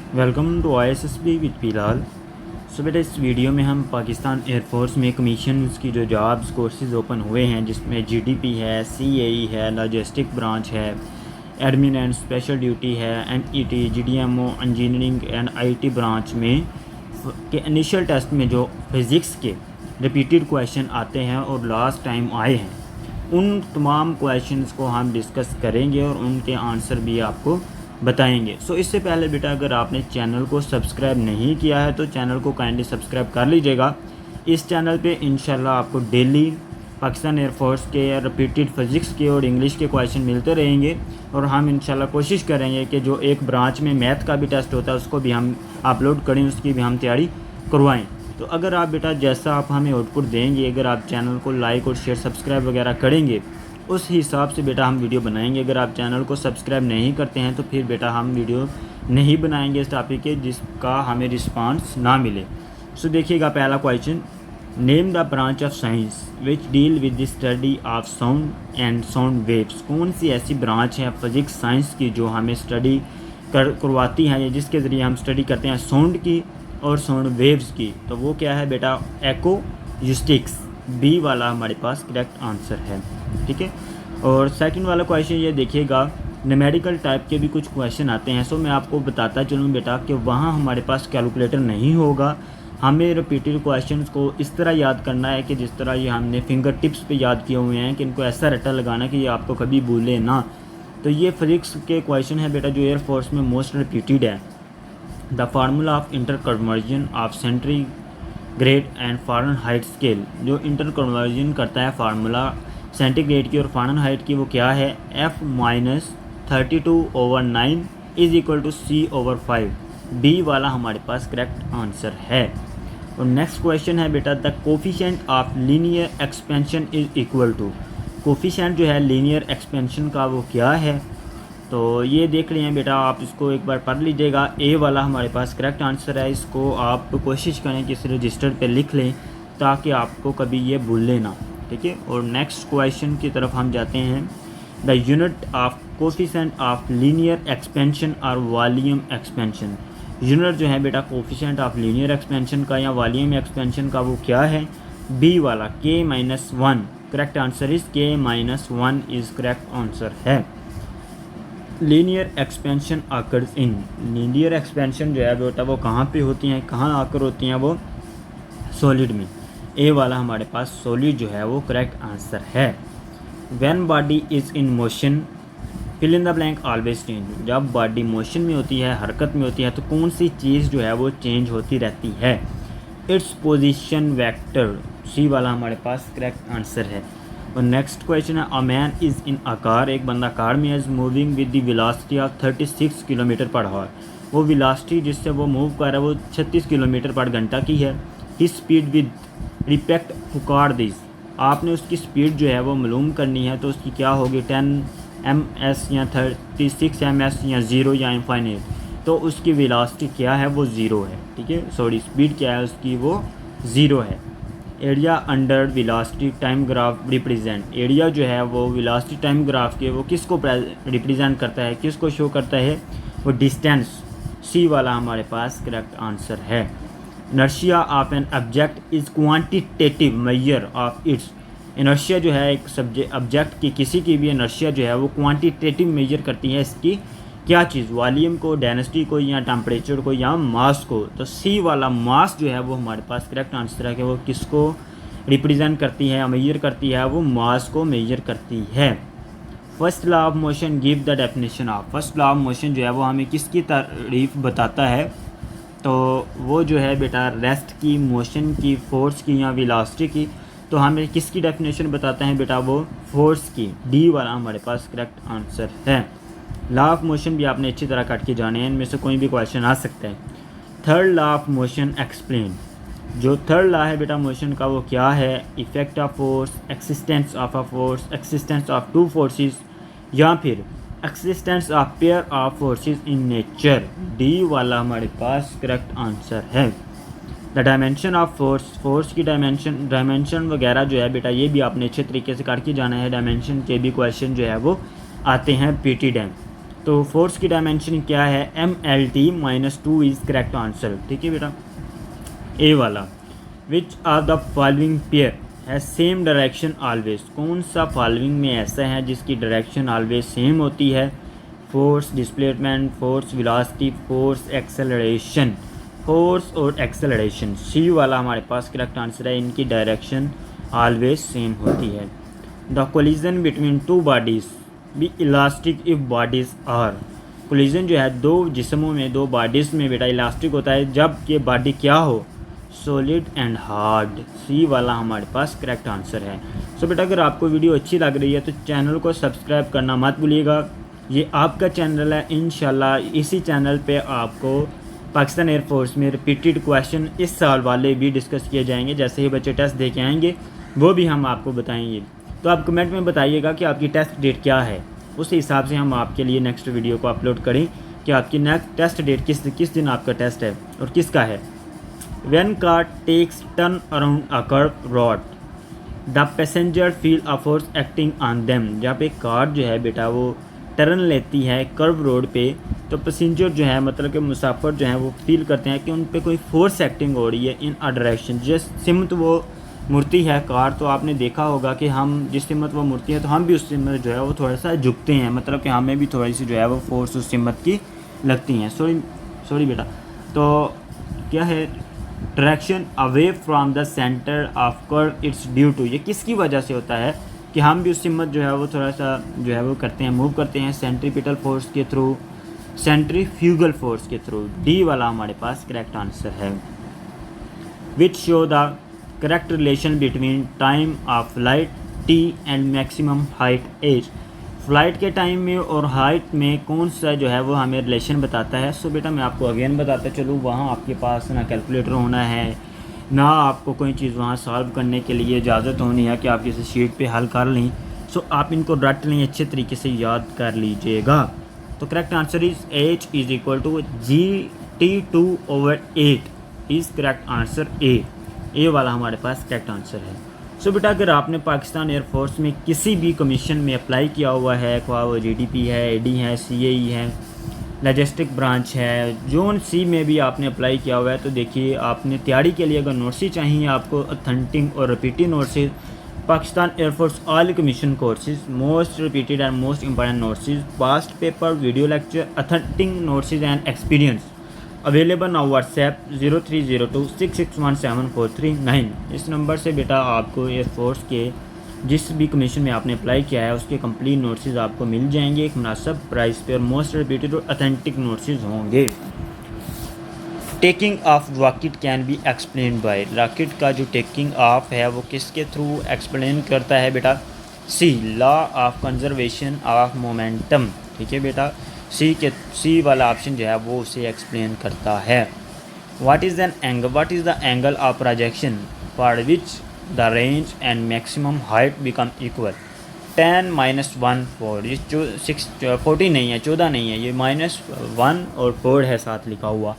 Welcome to ISSB with Bilal. So बेटा इस video में हम पाकिस्तान एयरफोर्स में कमीशन की जो जॉब्स कोर्सेज ओपन हुए हैं जिसमें GDP है, CAE है, लॉजिस्टिक ब्रांच है, एडमिन एंड स्पेशल ड्यूटी है, NET, GDMO, engineering and IT branch में के इनिशियल टेस्ट में जो फिज़िक्स के रिपीटेड क्वेश्चन आते हैं और लास्ट टाइम आए हैं उन तमाम क्वेश्चंस को हम डिस्कस करेंगे और उनके आंसर भी आपको बताएंगे। सो इससे पहले बेटा अगर आपने चैनल को सब्सक्राइब नहीं किया है तो चैनल को काइंडली सब्सक्राइब कर लीजिएगा। इस चैनल पे इंशाल्लाह आपको डेली पाकिस्तान एयरफोर्स के रिपीटेड फिज़िक्स के और इंग्लिश के क्वेश्चन मिलते रहेंगे और हम इंशाल्लाह कोशिश करेंगे कि जो एक ब्रांच में मैथ का भी टेस्ट होता है उसको भी हम अपलोड करें, उसकी भी हम तैयारी करवाएँ। तो अगर आप बेटा जैसा आप हमें आउटपुट देंगे, अगर आप चैनल को लाइक और शेयर सब्सक्राइब वगैरह करेंगे उस हिसाब से बेटा हम वीडियो बनाएंगे। अगर आप चैनल को सब्सक्राइब नहीं करते हैं तो फिर बेटा हम वीडियो नहीं बनाएंगे इस टॉपिक के जिसका हमें रिस्पांस ना मिले। सो देखिएगा पहला question, name the branch of science which deal with the study of sound and sound waves. कौन सी ऐसी ब्रांच है फिज़िक्स साइंस की जो हमें स्टडी करवाती है या जिसके ज़रिए हम स्टडी करते हैं साउंड की और साउंड वेव्स की। तो वो क्या है बेटा, एक्यूस्टिक्स। बी वाला हमारे पास करेक्ट आंसर है। ठीक है। और सेकंड वाला क्वेश्चन ये देखिएगा, न्यूमेरिकल टाइप के भी कुछ क्वेश्चन आते हैं। सो मैं आपको बताता चलूँ बेटा कि वहाँ हमारे पास कैलकुलेटर नहीं होगा। हमें रिपीटेड क्वेश्चंस को इस तरह याद करना है कि जिस तरह ये हमने फिंगर टिप्स पे याद किए हुए हैं कि इनको ऐसा रट्टा लगाना कि ये आपको कभी भूले ना। तो ये फिजिक्स के क्वेश्चन है बेटा जो एयरफोर्स में मोस्ट रिपीटेड है। The formula of inter conversion of centigrade and Fahrenheit scale. जो इंटर कन्वर्जन करता है फार्मूला सेंटीग्रेड की और फ़ारेनहाइट की वो क्या है, F-32/9 is equal to C/5। B वाला हमारे पास करेक्ट आंसर है। और नेक्स्ट क्वेश्चन है बेटा, the coefficient of linear expansion is equal to. Coefficient जो है लीनियर एक्सपेंशन का वो क्या है, तो ये देख रहे हैं बेटा, आप इसको एक बार पढ़ लीजिएगा। ए वाला हमारे पास करेक्ट आंसर है। इसको आप कोशिश करें कि इस रजिस्टर पे लिख लें ताकि आपको कभी ये भूले ना। ठीक है। और नेक्स्ट क्वेश्चन की तरफ हम जाते हैं, the unit of coefficient of linear expansion और वॉल्यूम एक्सपेंशन। यूनिट जो है बेटा कोफिशिएंट ऑफ लीनियर एक्सपेंशन का या वॉल्यूम एक्सपेंशन का वो क्या है, बी वाला K-1। Correct answer is K-1 is correct answer है। लीनियर एक्सपेंशन आकर्स इन। लीनियर एक्सपेंशन जो है बेटा वो कहाँ पे होती हैं, कहाँ आकर होती हैं, वो सॉलिड में। ए वाला हमारे पास सॉलिड जो है वो करेक्ट आंसर है। When body is in motion fill in the blank always change. जब बॉडी मोशन में होती है, हरकत में होती है, तो कौन सी चीज़ जो है वो चेंज होती रहती है, इट्स पोजीशन वेक्टर। सी वाला हमारे पास करेक्ट आंसर है। और नेक्स्ट क्वेश्चन है, a man is in a car. एक बंदा कार में is moving with the velocity of 36 kilometre per hour. वो वेलोसिटी जिससे वो मूव कर रहा है वो 36 किलोमीटर पर घंटा की है। ही speed with respect to car this. आपने उसकी स्पीड जो है वो मालूम करनी है तो उसकी क्या होगी, 10 ms या 36 ms या 0 या इनफाइनाइट। तो उसकी वेलोसिटी क्या है, वो 0 है। ठीक है, सॉरी स्पीड क्या है उसकी, वो 0 है। Area under velocity time graph represent. Area जो है वो वेलोसिटी टाइम ग्राफ के वो किसको रिप्रेजेंट करता है, किसको शो करता है, वो डिस्टेंस। सी वाला हमारे पास करेक्ट आंसर है। Inertia of an object is quantitative measure of its. Inertia जो है एक सब्जेक्ट ऑब्जेक्ट की किसी की भी इनर्शिया जो है वो क्वांटिटेटिव मेजर करती है इसकी क्या चीज़, वॉल्यूम को, डेंसिटी को या टेम्परेचर को या मास को। तो सी वाला मास जो है वो हमारे पास करेक्ट आंसर है कि वो किसको रिप्रेजेंट करती है, मेजर करती है, वो मास को मेजर करती है। First law of motion give the definition of. First law of motion जो है वो हमें किसकी तारीफ बताता है, तो वो जो है बेटा रेस्ट की, मोशन की, फोर्स की या वेलोसिटी की। तो हमें किसकी डेफिनेशन बताते हैं बेटा, वो फोर्स की। डी वाला हमारे पास करेक्ट आंसर है। लॉ ऑफ मोशन भी आपने अच्छी तरह काट के जाने हैं, इनमें से कोई भी क्वेश्चन आ सकता है। Third law of motion explain. जो थर्ड लॉ है बेटा मोशन का वो क्या है, effect of force, existence of a force, existence of two forces या फिर existence of pair of forces in nature. D वाला हमारे पास करेक्ट आंसर है। The dimension of force. Force की डायमेंशन वगैरह जो है बेटा ये भी आपने अच्छे तरीके से काट के जाना है। डायमेंशन के भी क्वेश्चन जो है वो आते हैं पीटी डैम। तो फोर्स की डायमेंशन क्या है, MLT-2 इज़ करेक्ट आंसर। ठीक है बेटा। ए वाला, which are the following pair है सेम डायरेक्शन ऑलवेज, कौन सा फॉलोइंग में ऐसा है जिसकी डायरेक्शन ऑलवेज सेम होती है, force displacement, force velocity, force acceleration. Force और एक्सेलरेशन, सी वाला हमारे पास करेक्ट आंसर है, इनकी डायरेक्शन ऑलवेज सेम होती है। The collision between two bodies be elastic if bodies are, collision जो है दो जिस्मों में, दो बॉडीज़ में बेटा इलास्टिक होता है जब ये बॉडी क्या हो, सॉलिड एंड हार्ड। सी वाला हमारे पास करेक्ट आंसर है। सो बेटा अगर आपको वीडियो अच्छी लग रही है तो चैनल को सब्सक्राइब करना मत भूलिएगा, ये आपका चैनल है। इंशाल्लाह इसी चैनल पे आपको पाकिस्तान एयरफोर्स में रिपीटेड क्वेश्चन इस साल वाले भी डिस्कस किए जाएंगे, जैसे ही बच्चे टेस्ट दे के आएंगे वो भी हम आपको बताएंगे। तो आप कमेंट में बताइएगा कि आपकी टेस्ट डेट क्या है, उस हिसाब से हम आपके लिए नेक्स्ट वीडियो को अपलोड करें कि आपकी नेक्स्ट टेस्ट डेट किस दिन आपका टेस्ट है और किसका है। When car takes turn around a curved road, the passenger feel a force acting on them। जहाँ पे कार जो है बेटा वो टर्न लेती है कर्व रोड पे, तो पैसेंजर जो है मतलब कि मुसाफिर जो है वो फील करते हैं कि उन पे कोई फोर्स एक्टिंग हो रही है इन अ डायरेक्शन, जिस सिमत वो मुड़ती है कार। तो आपने देखा होगा कि हम जिस सिमत वो मुड़ती है तो हम भी उस सिमत जो है वो थोड़ा सा झुकते हैं, मतलब कि हमें भी थोड़ी सी जो है वो फोर्स उस सिमत की लगती हैं। सॉरी बेटा, तो क्या है, direction away from the centre of curve it's due to, ये किसकी वजह से होता है कि हम भी उस सिमत जो है वो थोड़ा सा जो है वो करते हैं, मूव करते हैं सेंट्रीपिटल फोर्स के थ्रू, सेंट्रीफ्यूगल फोर्स के थ्रू। डी वाला हमारे पास करेक्ट आंसर है। Which show the correct relation between time of flight T and maximum height as, flight के टाइम में और हाइट में कौन सा जो है वो हमें रिलेशन बताता है। सो बेटा मैं आपको अगेन बताता चलूँ, वहाँ आपके पास ना कैलकुलेटर होना है, ना आपको कोई चीज़ वहाँ सॉल्व करने के लिए इजाज़त होनी है कि आप किसी शीट पे हल कर लें। सो आप इनको रट लें, अच्छे तरीके से याद कर लीजिएगा। तो correct answer is H is equal to GT2/8 is correct answer. A वाला हमारे पास करेक्ट आंसर है। सो बेटा अगर आपने पाकिस्तान एयरफोर्स में किसी भी कमीशन में अप्लाई किया हुआ है, ख्वाह वो GDP है, AD है, CAE है, लॉजिस्टिक ब्रांच है, जोन सी में भी आपने अप्लाई किया हुआ है, तो देखिए आपने तैयारी के लिए अगर नोट्स चाहिए आपको ऑथेंटिक और repeated notes, Pakistan air force all commission courses, most repeated and most important notes, past paper, video lecture, authentic notes and experience available on WhatsApp 0302661743 इस नंबर से बेटा आपको एयरफोर्स के जिस भी कमीशन में आपने अप्लाई किया है उसके कंप्लीट नोट्स आपको मिल जाएंगे एक मुनासिब प्राइस पे, और मोस्ट रिपीटेड और ऑथेंटिक नोट्स होंगे। Taking of rocket can be explain by, rocket का जो टेकिंग ऑफ है वो किसके थ्रू एक्सप्लेन करता है बेटा, see law of conservation of momentum. ठीक है बेटा, सी वाला ऑप्शन जो है वो उसे एक्सप्लेन करता है। What is the angle of projection for which the range and maximum height become equal, 10 - 1 4, ये 40 नहीं है, 14 नहीं है, ये -1 और 4 है साथ लिखा हुआ।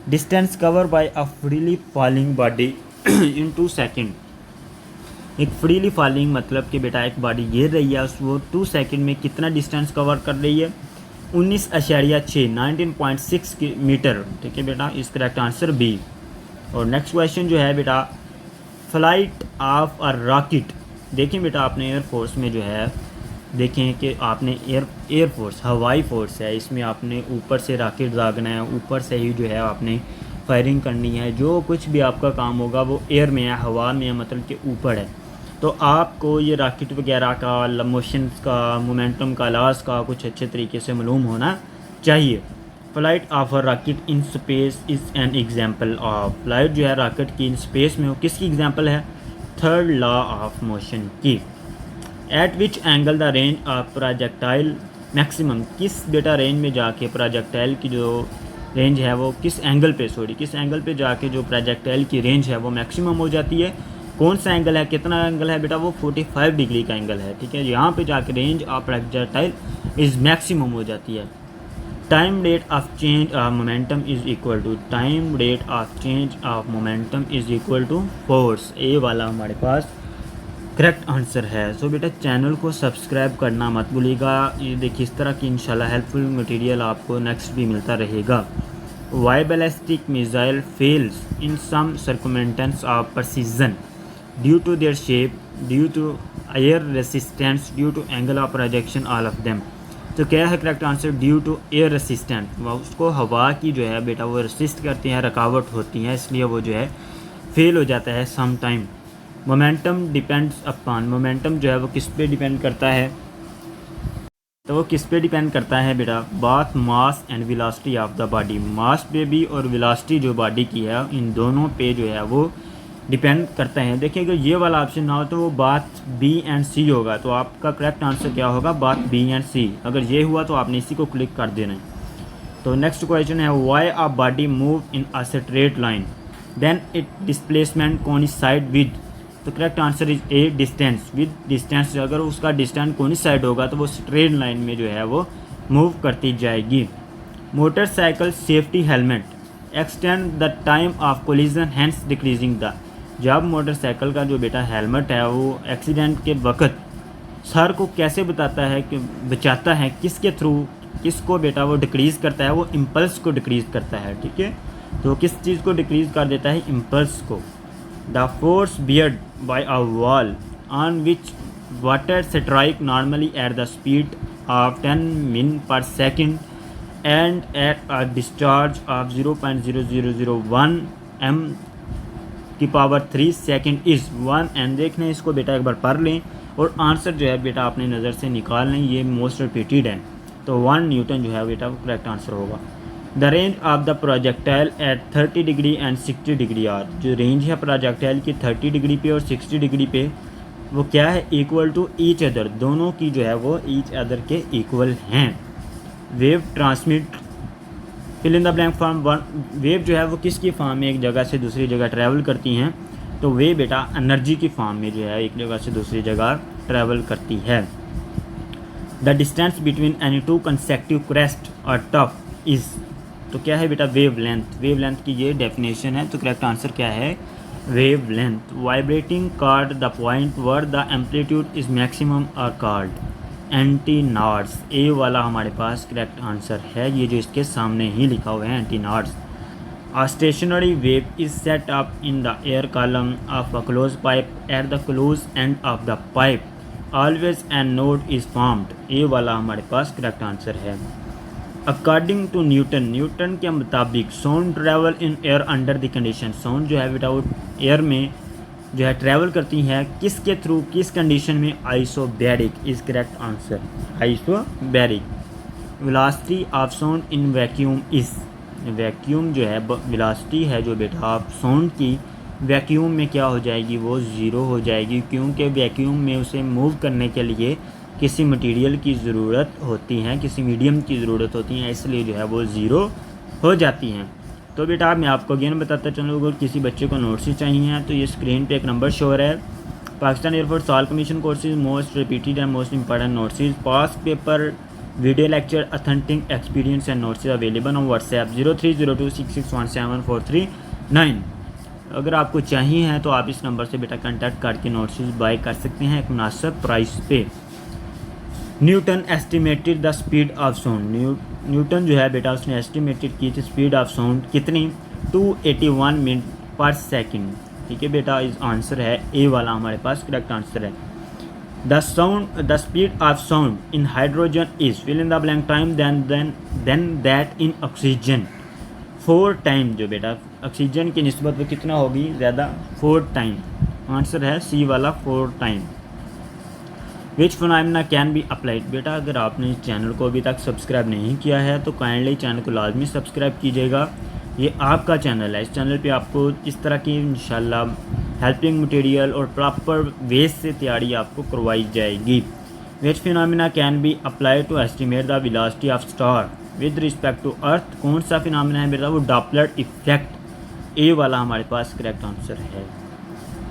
Distance cover by a freely falling body in 2 second, एक फ्रीली फॉलिंग मतलब कि बेटा एक बॉडी गिर रही है वो 2 सेकेंड में कितना डिस्टेंस कवर कर रही है, 19.6 19.6 मीटर। ठीक है बेटा, इस करेक्ट आंसर बी। और नेक्स्ट क्वेश्चन जो है बेटा, फ्लाइट ऑफ अ रॉकेट, देखें बेटा आपने एयरफोर्स में जो है देखें कि आपने एयरफोर्स हवाई फोर्स है, इसमें आपने ऊपर से रॉकेट दागना है, ऊपर से ही जो है आपने फायरिंग करनी है, जो कुछ भी आपका काम होगा वो एयर में है, हवा में है, मतलब कि ऊपर है। तो आपको ये रॉकेट वगैरह का मोशन का, मोमेंटम का, लॉस का कुछ अच्छे तरीके से मालूम होना चाहिए। Flight of a rocket in space is an example of, flight जो है रॉकेट की इन स्पेस में हो किसकी एग्जांपल है, थर्ड लॉ ऑफ मोशन की। Eight which angle the range of projectile maximum, किस बेटा रेंज में जाके प्रोजेक्टाइल की जो रेंज है वो किस एंगल पे जाके जो प्रोजेक्टाइल की रेंज है वो मैक्सिमम हो जाती है। कौन सा एंगल है, कितना एंगल है बेटा, वो 45 डिग्री का एंगल है। ठीक है, यहाँ पे जाके range of projectile is maximum हो जाती है। Time rate of change of momentum is equal to, time rate of change of momentum is equal to force. A वाला हमारे पास करेक्ट आंसर है। सो बेटा चैनल को सब्सक्राइब करना मत भूलिएगा। ये देखिए इस तरह की इंशाल्लाह हेल्पफुल मटेरियल आपको नेक्स्ट भी मिलता रहेगा। Why ballistic missile fails in some circumstances of precision due to their shape, due to air resistance, due to angle of projection, all of them. तो क्या है correct answer? Due to air resistant. उसको हवा की जो है बेटा वो रेसिस्ट करती हैं, रुकावट होती हैं, इसलिए वो जो है फेल हो जाता है some time. Momentum depends upon, momentum जो है वो किस पे डिपेंड करता है? तो वो किस पे डिपेंड करता है बेटा? Both mass and velocity of the body. Mass पे भी और वेलोसिटी जो बॉडी की है इन दोनों पे जो है वो डिपेंड करते हैं। देखिए अगर ये वाला ऑप्शन ना हो तो वो बात बी एंड सी होगा, तो आपका करेक्ट आंसर क्या होगा? बात बी एंड सी। अगर ये हुआ तो आपने इसी को क्लिक कर देना है। तो नेक्स्ट क्वेश्चन है why a body move in a straight line then it displacement coincide with. तो correct answer is A distance. With distance, अगर उसका डिस्टेंस कोइंसाइड होगा तो वो स्ट्रेट लाइन में जो है वो मूव करती जाएगी। Motorcycle safety helmet extend the time of collision hence decreasing the. जब मोटरसाइकिल का जो बेटा हेलमेट है वो एक्सीडेंट के वक्त सर को कैसे बताता है कि बचाता है, किसके थ्रू, किसको बेटा वो डिक्रीज़ करता है? वो इम्पल्स को डिक्रीज़ करता है। ठीक है, तो किस चीज़ को डिक्रीज़ कर देता है? इम्पल्स को। The force beared by a wall on which water strike normally at the speed of 10 mean per second and at a discharge of 0.0001 m की पावर 3 सेकेंड इज़ 1। एंड देखने इसको बेटा एक बार पढ़ लें और आंसर जो है बेटा अपने नज़र से निकाल लें। ये मोस्ट रिपीटेड है, तो 1 न्यूटन जो है बेटा वो करेक्ट आंसर होगा। The range of the projectile at 30 degree and 60 degree are. जो रेंज है प्रोजेक्टाइल की 30 डिग्री पे और 60 डिग्री पे वो क्या है? Equal to each other. दोनों की जो है वो ईच अदर के इक्वल हैं। Wave transmit fill in the blank form. Wave जो है वो किसकी फॉर्म में एक जगह से दूसरी जगह ट्रैवल करती हैं? तो वे बेटा एनर्जी की फॉर्म में जो है एक जगह से दूसरी जगह ट्रैवल करती है। The distance between any two consecutive crest और टॉप इज़। तो क्या है बेटा? Wave length. वेव लेंथ की ये डेफिनेशन है, तो करेक्ट आंसर क्या है? Wave length. Vibrating cord the point where the amplitude is maximum are called antinodes. A वाला हमारे पास करेक्ट आंसर है, ये जो इसके सामने ही लिखा हुआ है एंटीनॉड्स। A stationary wave is set up in the air column of a closed pipe at the close end of the pipe. Always a node is formed. ये वाला हमारे पास करेक्ट आंसर है। According to Newton, न्यूटन के मुताबिक sound travel in air under the condition. Sound जो है without air में जो है ट्रैवल करती है किसके थ्रू, किस कंडीशन में? Isobaric is correct answer. Isobaric. Velocity of sound in vacuum is. Vacuum जो है वेलोसिटी है जो बेटा आप साउंड की वैक्यूम में क्या हो जाएगी? वो ज़ीरो हो जाएगी, क्योंकि वैक्यूम में उसे मूव करने के लिए किसी मटेरियल की ज़रूरत होती है, किसी मीडियम की ज़रूरत होती है, इसलिए जो है वो ज़ीरो हो जाती हैं। तो बेटा मैं आपको अगेन बताता चलूँ, अगर किसी बच्चे को नोट्स चाहिए तो ये स्क्रीन पे एक नंबर शो हो रहा है। Pakistan air force solve commission courses most repeated and most important notes, pass paper, video lecture, authentic experience and notes available on WhatsApp 0302661749। अगर आपको चाहिए है तो आप इस नंबर से बेटा कांटेक्ट करके नोट्स बाय कर सकते हैं एक मुनासिब प्राइस पे। Newton estimated the speed of sound. Newton जो है बेटा उसने एस्टिमेटेड की थी स्पीड ऑफ साउंड कितनी? 281 मीटर पर सेकेंड। ठीक है बेटा, इस आंसर है ए वाला हमारे पास करेक्ट आंसर है। The speed of sound in hydrogen is fill in the blank time then that in oxygen 4 time. जो बेटा ऑक्सीजन की निस्बत वो कितना होगी? ज़्यादा, 4 टाइम। आंसर है सी वाला 4 time. Which phenomena can be applied. बेटा अगर आपने इस चैनल को अभी तक सब्सक्राइब नहीं किया है तो काइंडली चैनल को लाजमी सब्सक्राइब कीजिएगा। ये आपका चैनल है, इस चैनल पे आपको इस तरह की इंशाल्लाह हेल्पिंग मटेरियल और प्रॉपर वे से तैयारी आपको करवाई जाएगी। Which phenomena can be applied to estimate the velocity of star with respect to earth. कौन सा फिनोमेना है बेटा? वो डॉपलर इफेक्ट। ए वाला हमारे पास करेक्ट आंसर है।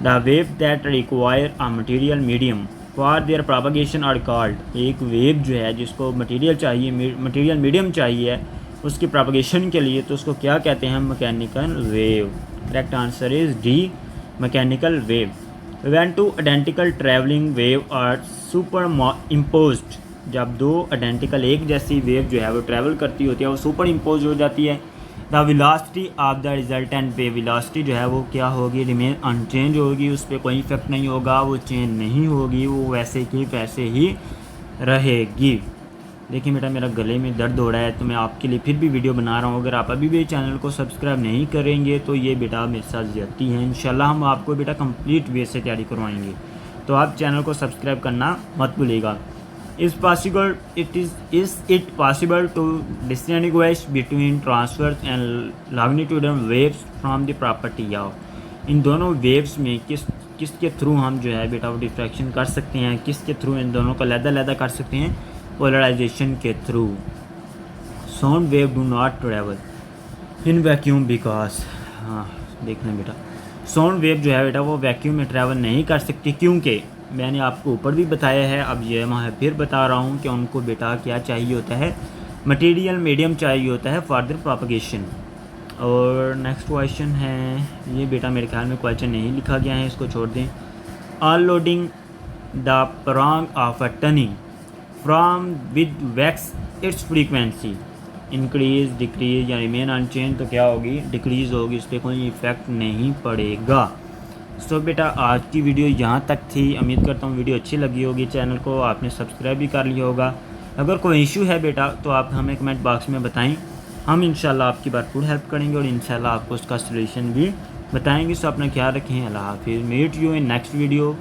The wave that require a material medium for their propagation are called. एक वेव जो है जिसको मटेरियल चाहिए, मटेरियल मीडियम चाहिए उसकी प्रोपगेशन के लिए, तो उसको क्या कहते हैं? Mechanical wave. Correct answer is D, mechanical wave. When two identical travelling wave are superimposed, जब दो आइडेंटिकल एक जैसी वेव जो है वो ट्रैवल करती होती है वो सुपर इम्पोज हो जाती है। The velocity of the resultant wave, velocity जो है वो क्या होगी, रिमेन अनचेंज होगी, उस पर कोई इफेक्ट नहीं होगा, वो चेंज नहीं होगी, वो वैसे की वैसे ही रहेगी। देखिए बेटा मेरा गले में दर्द हो रहा है तो मैं आपके लिए फिर भी वीडियो बना रहा हूँ। अगर आप अभी भी चैनल को सब्सक्राइब नहीं करेंगे तो ये बेटा मेरे साथ ज्यादती है। इंशाल्लाह हम आपको बेटा कंप्लीट वे से तैयारी करवाएंगे, तो आप चैनल को सब्सक्राइब करना मत भूलिएगा। Is it possible to distinguish between transverse and longitudinal waves from the property of, इन दोनों वेव्स में किसके थ्रू हम जो है बेटा वो डिफ्रैक्शन कर सकते हैं, किसके थ्रू इन दोनों को अलग-अलग कर सकते हैं, पोलराइजेशन के through. Sound wave do not travel in vacuum because, हाँ देखना बेटा साउंड वेव जो है बेटा वो वैक्यूम में ट्रैवल नहीं कर सकती, क्योंकि मैंने आपको ऊपर भी बताया है, अब ये मैं फिर बता रहा हूँ कि उनको बेटा क्या चाहिए होता है, मटेरियल मीडियम चाहिए होता है फर्दर प्रोपगेशन। और नेक्स्ट क्वेश्चन है ये बेटा मेरे ख्याल में क्वेश्चन नहीं लिखा गया है, इसको छोड़ दें। Unloading the prong of a tanning from with wax it's frequency increase decrease या रिमेन अनचेंज, तो क्या होगी, डिक्रीज होगी, उस पर कोई इफेक्ट नहीं पड़ेगा। सो बेटा आज की वीडियो यहाँ तक थी, उम्मीद करता हूँ वीडियो अच्छी लगी होगी, चैनल को आपने सब्सक्राइब भी कर लिया होगा। अगर कोई इशू है बेटा तो आप हमें कमेंट बॉक्स में बताएं, हम इंशाल्लाह आपकी भरपूर हेल्प करेंगे और इंशाल्लाह आपको उसका सलूशन भी बताएंगे। सो अपना ख्याल रखें, अल्लाह हाफिज़, meet you in next video.